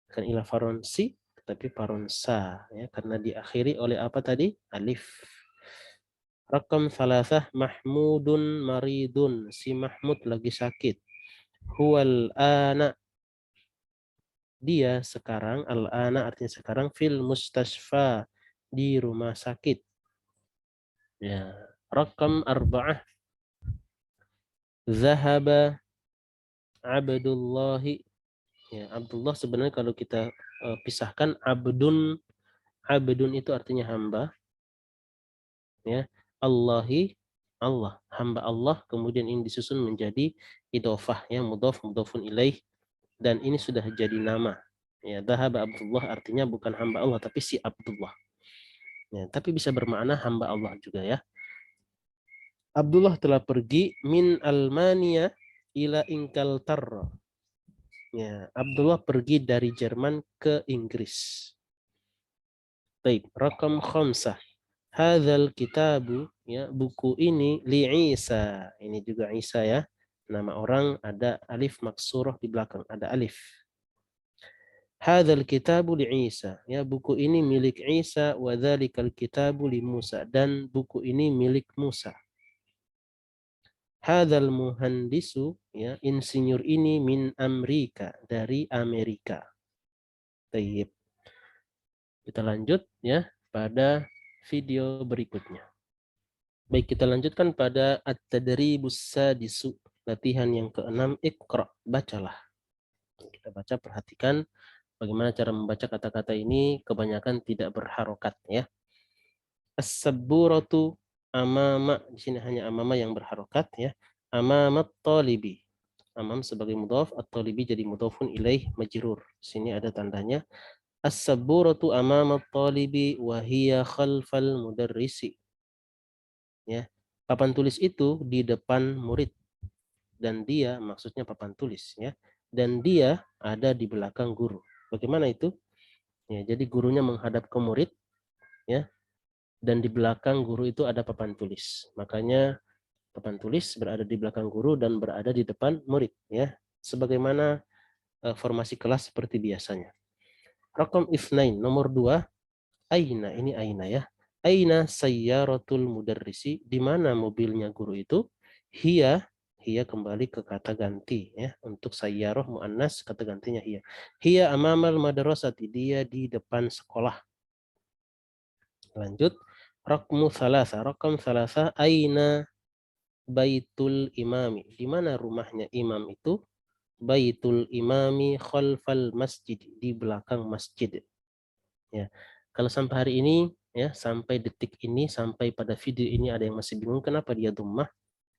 Bukan ila Faransi, tapi Faransa, ya karena diakhiri oleh apa tadi? Alif. Rakam salasah, Mahmudun maridun, si Mahmud lagi sakit. Huwal ana, dia sekarang, al-ana artinya sekarang, fil mustasfa, di rumah sakit. Ya, rakam arba'ah, zahaba Abdullahi. Ya, Abdullah sebenarnya kalau kita pisahkan, abdun itu artinya hamba, ya. Allahi, Allah, hamba Allah, kemudian ini disusun menjadi idofah, ya, mudhof mudhofun ilaih, dan ini sudah jadi nama. Ya, dhahaba Abdullah artinya bukan hamba Allah tapi si Abdullah. Ya, tapi bisa bermakna hamba Allah juga ya. Abdullah telah pergi min Almania ila Ingkaltar. Ya, Abdullah pergi dari Jerman ke Inggris. Baik, rakam khamsah. Hadzal kitabu, ya buku ini, li Isa, ini juga Isa ya. Nama orang, ada alif maksurah di belakang, ada alif. Hadzal kitabu li Isa, ya buku ini milik Isa, wa dzalikal kitabu li Musa, dan buku ini milik Musa. Hadzal muhandisu, ya insinyur ini, min Amerika, dari Amerika. Tayyib. Kita lanjut ya pada video berikutnya. Baik, kita lanjutkan pada at-tadribus sadisu, latihan yang keenam. Iqra, bacalah. Kita baca, perhatikan bagaimana cara membaca kata-kata ini, kebanyakan tidak berharokat ya. As-sabburatu, amama, di sini hanya amama yang berharokat ya. Amamat talibi, amam sebagai mudhaf, at-talibi jadi mudhafun ilaih majrur. Sini ada tandanya. As-sabburatu amamat talibi wa hiya khalfal mudarrisi. Ya, papan tulis itu di depan murid, dan dia maksudnya papan tulis ya, dan dia ada di belakang guru. Bagaimana itu? Ya, jadi gurunya menghadap ke murid ya, dan di belakang guru itu ada papan tulis. Makanya papan tulis berada di belakang guru dan berada di depan murid ya. Sebagaimana formasi kelas seperti biasanya. Rakam ifnain, nomor 2, aina, ini aina ya. Aina sayyaratul mudarrisi, di mana mobilnya guru itu? Hiya, hiya kembali ke kata ganti ya. Untuk sayyarah muannas kata gantinya hiya. Hiya amamal madrasati, dia di depan sekolah. Lanjut. Rakmu salasa, rakam salasa, aina baitul imami, di mana rumahnya imam itu? Baitul imami khalfal masjid, di belakang masjid. Ya. Kalau sampai hari ini ya, sampai detik ini, sampai pada video ini ada yang masih bingung kenapa dia dhammah,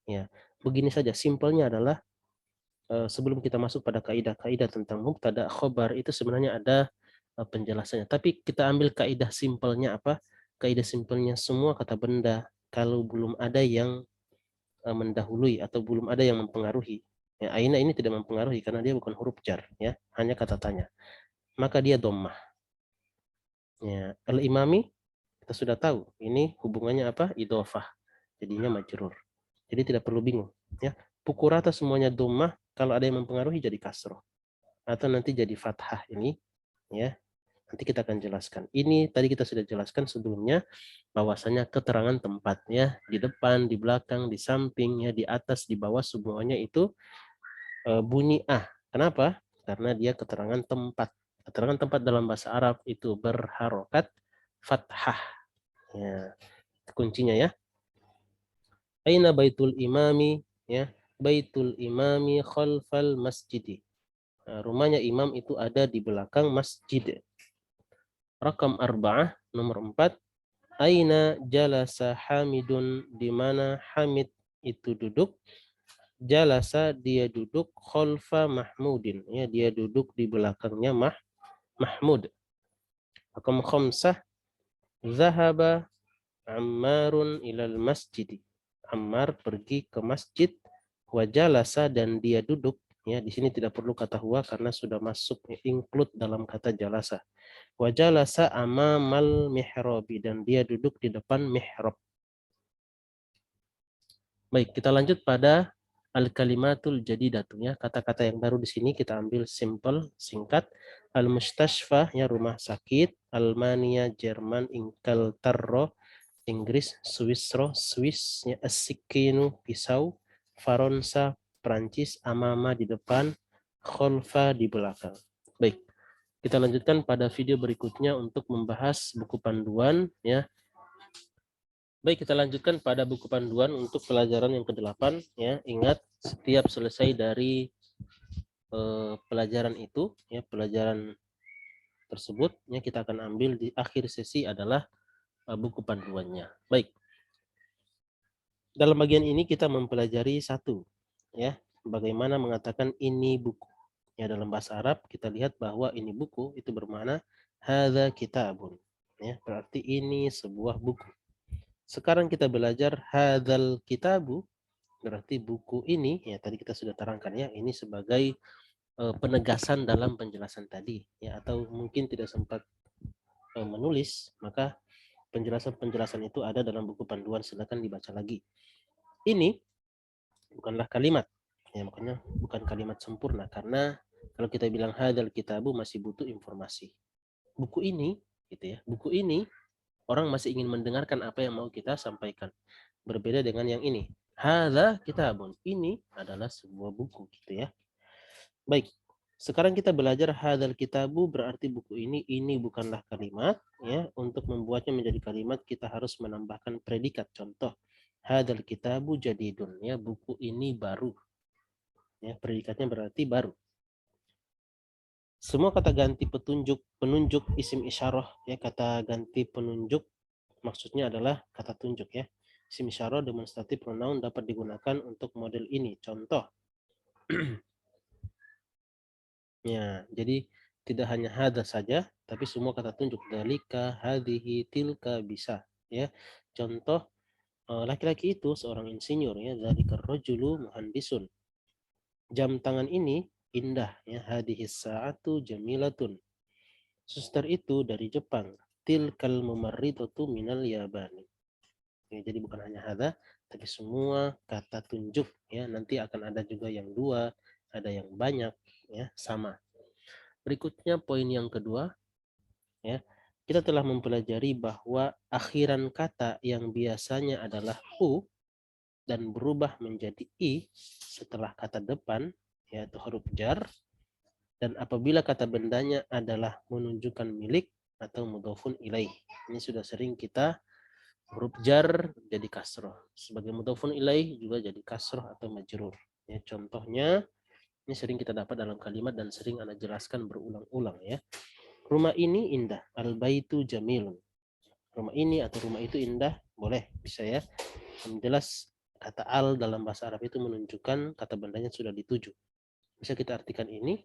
ya. Begini saja, simpelnya adalah sebelum kita masuk pada kaidah-kaidah tentang mubtada khobar itu sebenarnya ada penjelasannya. Tapi kita ambil kaidah simpelnya apa? Kaidah simpelnya, semua kata benda kalau belum ada yang mendahului atau belum ada yang mempengaruhi. Ya, aina ini tidak mempengaruhi karena dia bukan huruf jar ya, hanya kata tanya. Maka dia dhammah. Ya, al-imami kita sudah tahu ini hubungannya apa? Idhofah. Jadinya majrur. Jadi tidak perlu bingung ya. Pukul rata semuanya dhammah Kalau ada yang mempengaruhi jadi kasroh atau nanti jadi fathah ini, ya. Nanti kita akan jelaskan. Ini tadi kita sudah jelaskan sebelumnya bahwasanya keterangan tempatnya di depan, di belakang, di samping, ya, di atas, di bawah semuanya itu bunyi ah. Kenapa? Karena dia keterangan tempat. Keterangan tempat dalam bahasa Arab itu berharokat fathah. Ya, kuncinya ya. Aina baitul imami, ya. Baitul imami khalfal masjidi. Rumahnya imam itu ada di belakang masjid. Rakam arba'ah, nomor 4. Aina jalasa Hamidun, di mana Hamid itu duduk. Jalasa, dia duduk, khalfa Mahmudin, ya, dia duduk di belakangnya Mahmud. Rakam khamsah. Zahaba Ammarun ilal masjid. Ammar pergi ke masjid. Wajalasa, dan dia duduk, ya, di sini tidak perlu kata huwa karena sudah masuk include dalam kata jalasa. Wajalasa amamal mihrabi, dan dia duduk di depan mihrab. Baik, kita lanjut pada al-kalimatul jadidatunya. Kata-kata yang baru di sini kita ambil simple, singkat. Al-mustashfa, ya, rumah sakit. Almania, Jerman. Ingkalterra, Inggris. Swissro, Swiss, ya. As-sikinu, pisau. Faransa, Prancis. Amama, di depan. Kholfa, di belakang. Baik, kita lanjutkan pada video berikutnya untuk membahas buku panduan, ya. Baik, kita lanjutkan pada buku panduan untuk pelajaran yang ke-8, ya. Ingat, setiap selesai dari pelajaran itu, ya, pelajaran tersebut, ya, kita akan ambil di akhir sesi adalah buku panduannya. Baik. Dalam bagian ini kita mempelajari satu, ya, bagaimana mengatakan ini buku. Ya, dalam bahasa Arab kita lihat bahwa ini buku itu bermakna hadza kitabun, ya, berarti ini sebuah buku. Sekarang kita belajar hadzal kitabu, berarti buku ini, ya, tadi kita sudah terangkan, ya, ini sebagai penegasan dalam penjelasan tadi, ya, atau mungkin tidak sempat menulis, maka penjelasan-penjelasan itu ada dalam buku panduan, silakan dibaca lagi. Ini bukanlah kalimat, ya, makanya bukan kalimat sempurna, karena kalau kita bilang hadzal kitabu masih butuh informasi. Buku ini, gitu ya, buku ini orang masih ingin mendengarkan apa yang mau kita sampaikan. Berbeda dengan yang ini. Hadza kitabun, ini adalah sebuah buku, gitu ya. Baik. Sekarang kita belajar hadzal kitabu, berarti buku ini bukanlah kalimat, ya. Untuk membuatnya menjadi kalimat kita harus menambahkan predikat. Contoh, hadzal kitabu jadidun, ya, buku ini baru. Ya, predikatnya berarti baru. Semua kata ganti penunjuk isim isyarah, ya, kata ganti penunjuk maksudnya adalah kata tunjuk, ya. Isim isyarah demonstratif pronoun dapat digunakan untuk model ini. Contoh. Ya, jadi tidak hanya hadza saja, tapi semua kata tunjuk. Dalika, hadhihi, tilka bisa, ya. Contoh, laki-laki itu seorang insinyur, ya. Dzalika rajulu muhandisun. Jam tangan ini indah, ya. Hadhihi sa'atu jamilatun. Suster itu dari Jepang. Tilkal mumarridatu minal Yabani. Ya, jadi bukan hanya hadza, tapi semua kata tunjuk, ya. Nanti akan ada juga yang dua, ada yang banyak, ya, sama. Berikutnya poin yang kedua, ya. Kita telah mempelajari bahwa akhiran kata yang biasanya adalah u dan berubah menjadi i setelah kata depan, yaitu huruf jar, dan apabila kata bendanya adalah menunjukkan milik atau mudhofun ilaih. Ini sudah sering kita, huruf jar jadi kasroh, sebagai mudhofun ilaih juga jadi kasroh atau majrur. Ya, contohnya ini sering kita dapat dalam kalimat dan sering Anda jelaskan berulang-ulang, ya. Rumah ini indah, al-baitu jamilun. Rumah ini atau rumah itu indah, boleh, bisa, ya. Yang jelas kata al dalam bahasa Arab itu menunjukkan kata bendanya sudah dituju. Bisa kita artikan ini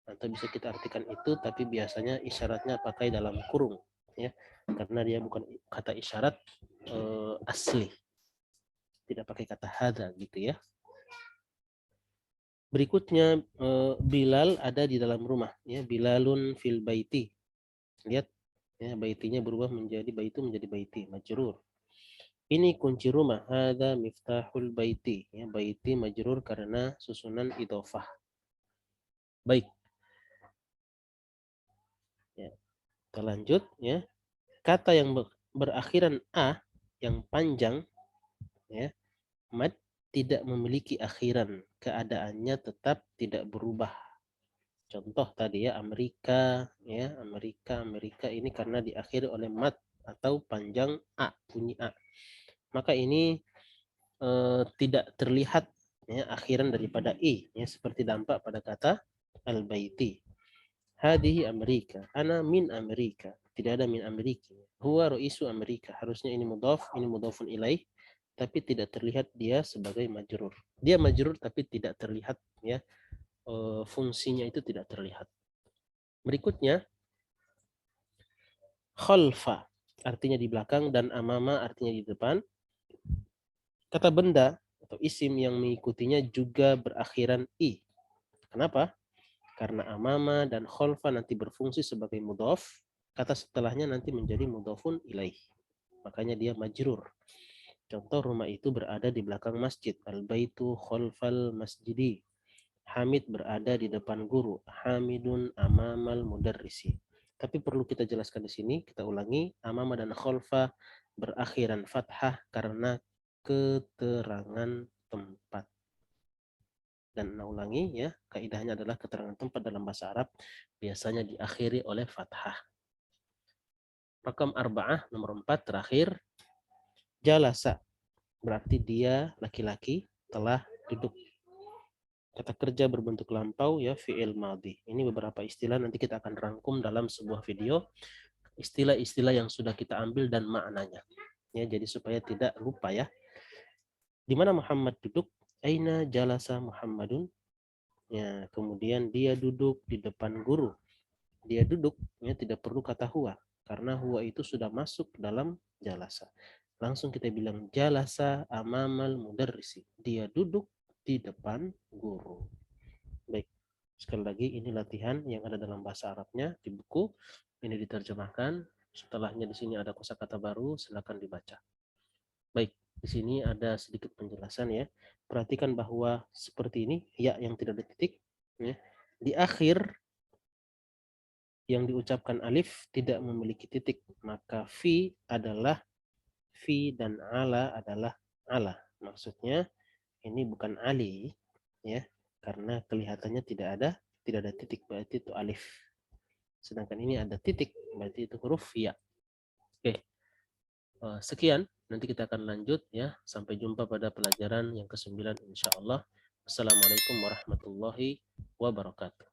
atau bisa kita artikan itu, tapi biasanya isyaratnya pakai dalam kurung, ya, karena dia bukan kata isyarat asli, tidak pakai kata hadza, gitu, ya. Berikutnya Bilal ada di dalam rumah, ya. Bilalun fil baiti. Lihat, ya, baitinya berubah menjadi baitu menjadi baiti, majrur. Ini kunci rumah. Hada miftahul baiti. Ya, baiti majrur karena susunan idhofah. Baik. Ya, kita lanjut ya. Kata yang berakhiran a yang panjang ya, mad tidak memiliki akhiran, keadaannya tetap tidak berubah. Contoh tadi ya Amerika ya, Amerika ini karena diakhiri oleh mad atau panjang a, bunyi a. Maka ini tidak terlihat ya akhiran daripada i ya, seperti dampak pada kata al-baiti. Hadihi Amerika, ana min Amerika. Tidak ada min Amerika. Huwa ru'isu Amerika. Harusnya ini mudhaf, ini mudhafun ilaih, tapi tidak terlihat dia sebagai majrur. Dia majrur tapi tidak terlihat ya, fungsinya itu tidak terlihat. Berikutnya khalfa artinya di belakang dan amama artinya di depan. Kata benda atau isim yang mengikutinya juga berakhiran i. Kenapa? Karena amama dan khalfa nanti berfungsi sebagai mudhaf, kata setelahnya nanti menjadi mudhafun ilaih. Makanya dia majrur. Contoh rumah itu berada di belakang masjid. Al-baitu khalfal masjidi. Hamid berada di depan guru. Hamidun amamal mudarrisi. Tapi perlu kita jelaskan di sini, kita ulangi, amama dan khalfa berakhiran fathah karena keterangan tempat. Dan ulangi ya, kaidahnya adalah keterangan tempat dalam bahasa Arab biasanya diakhiri oleh fathah. Rakam arba'ah nomor 4 terakhir, jalasa berarti dia laki-laki telah duduk. Kata kerja berbentuk lampau ya, fi'il madhi. Ini beberapa istilah nanti kita akan rangkum dalam sebuah video, istilah-istilah yang sudah kita ambil dan maknanya. Ya, jadi supaya tidak lupa ya. Di mana Muhammad duduk? Aina jalasa Muhammadun? Ya, kemudian dia duduk di depan guru. Dia duduk, ya tidak perlu kata huwa karena huwa itu sudah masuk dalam jalasa. Langsung kita bilang jalasa amamal mudarrisi. Dia duduk di depan guru. Baik. Sekali lagi ini latihan yang ada dalam bahasa Arabnya di buku. Ini diterjemahkan. Setelahnya di sini ada kosakata baru, silakan dibaca. Baik, di sini ada sedikit penjelasan ya. Perhatikan bahwa seperti ini ya yang tidak ada titik ya. Di akhir yang diucapkan alif tidak memiliki titik, maka fi adalah fi dan ala adalah ala. Maksudnya ini bukan ali ya, karena kelihatannya tidak ada titik, berarti itu alif. Sedangkan ini ada titik, berarti itu huruf ya. Oke. Sekian, nanti kita akan lanjut ya. Sampai jumpa pada pelajaran yang ke-9 insya Allah. Assalamualaikum warahmatullahi wabarakatuh.